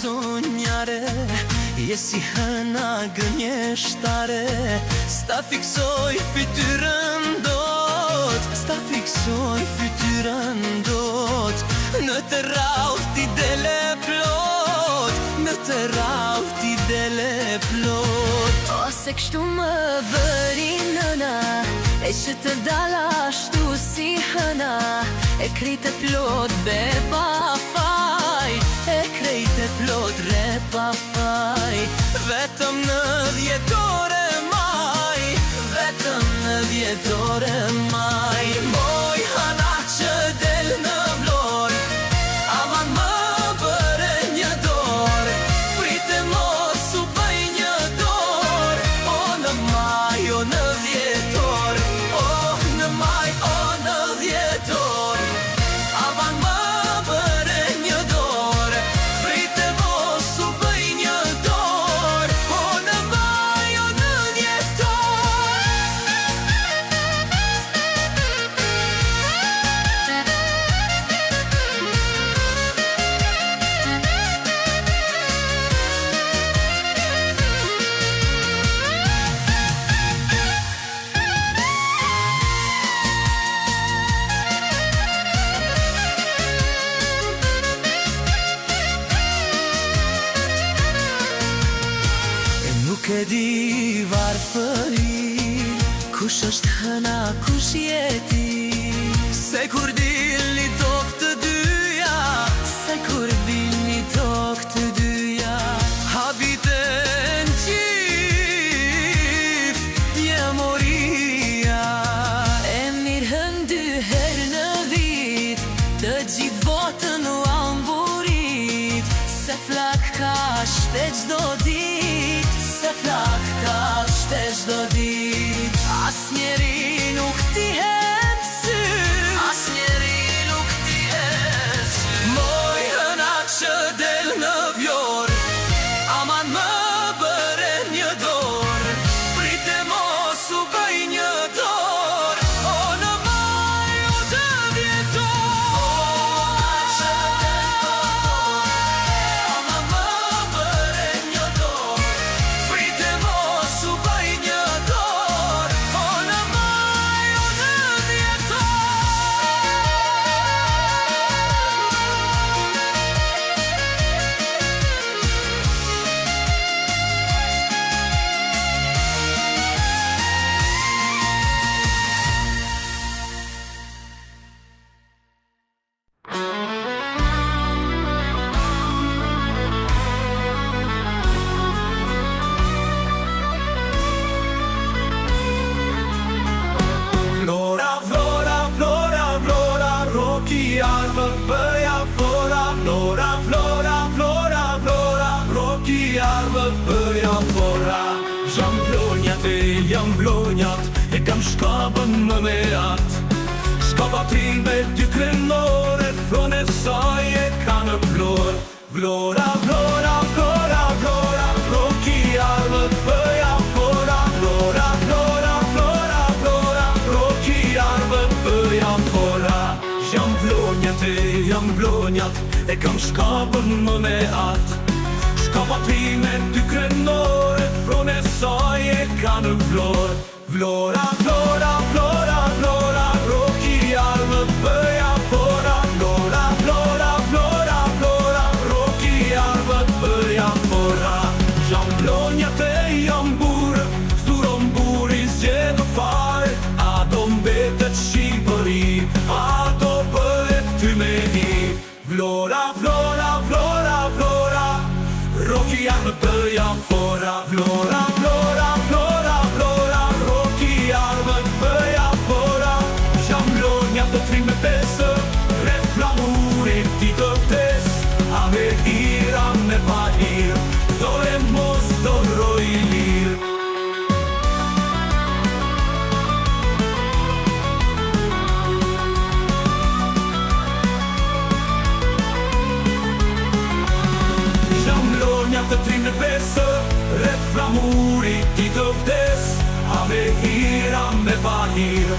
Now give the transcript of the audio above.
sonjare, je si hëna gënjeshtare. S'ta fiksoj fytyrën dot, s'ta fiksoj fytyrën dot. Në të rrallë ti dele plot, në të rrallë ti dele plot. Ose kështu më bëri nëna, e që të dala ashtu si hëna. E krejtë plot be pa faj, e krejtë plot re pa faj. Vetëm në 10 ore maj, vetëm në 10 ore maj. Moj hana që del në vlor, aman më bëre një dor. Prite mos u bëj një dor, o në maj, o në 10 or. O në maj, o në 10 or. Aman më bëre një dor, prite mos u bëj një dor. O në maj, o në 10 or. Nuk e di varfëri, kush është hëna, kush jeti. Se kur dilni tok të dyja, se kur dilni tok të dyja. Habiten qif, pjemoria. e mirë hën 2 herë në vit, të gjithë botën u amburit. Se flak ka shte gjdo dit, Se flak ka shte gjdo dit. As njeri nuk ti hen sy, as njeri nuk ti hen sy. Moj hëna që del në vjor, aman më bëre një dor. Prite mos u bëj një dor, o në maj, o të 10 or. Që del në vjor, aman më bëre një dor. Prite mos u bëj një dor, o në maj, o në 10 or. Flora, flora, flora, flora, roki arbë bëja flora. Flora, flora, flora, flora, roki arbë bëja flora. Jam blonjat e jam blonjat, e kam shkabën më me atë. Shkaba tin me 2 krenore, flone saj e ka në vlor. Flora, flora, flora, flora, roki arbë bëja flora. Flora, flora, flora, flora, roki arbë bëja flora. Jam blonjat e jam blonjat, e kam shkabën më me atë. Shkaba tin me 2 krenore, flone saj e ka në vlor. Flora, flora, flora, flora, roki arbë bëja flora. Flora, flora, flora, flora, roki arbë bëja flora. Jam blonjat e jam burë, sturon buri zgjedhë fare. A do mbetet Shqipëri, a do bëhet ty me hi. Flora, flora, flora, flora, roki arbë bëja flora. Flora, flora, flora, flora, roki arbë bëja flora. Jam blonjat të 3 me 5, rreth flamurit ti të vdes. A me hira me pa hir, do e mos do roj lir. Jam blonjat të 3 me 5, rreth flamurit ti të vdes. A me hira me pa hir,